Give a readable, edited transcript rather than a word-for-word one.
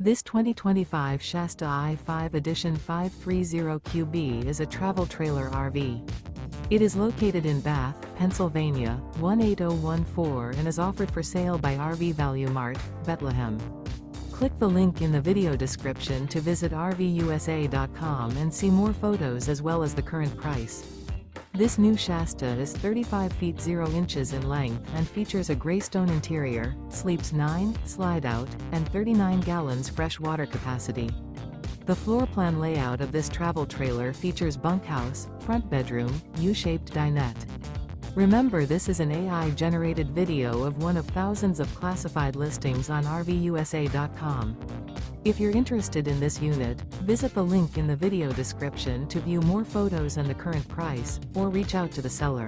This 2025 Shasta I-5 Edition 530QB is a travel trailer RV. It is located in Bath, Pennsylvania, 18014 and is offered for sale by RV Value Mart, Behtlehem. Click the link in the video description to visit RVUSA.com and see more photos as well as the current price. This new Shasta is 35 feet 0 inches in length and features a Greystone interior, sleeps 9, Slideout, and 39 gallons fresh water capacity. The floor plan layout of this travel trailer features bunkhouse, front bedroom, U-shaped dinette. Remember, this is an AI-generated video of one of thousands of classified listings on RVUSA.com. If you're interested in this unit, visit the link in the video description to view more photos and the current price, or reach out to the seller.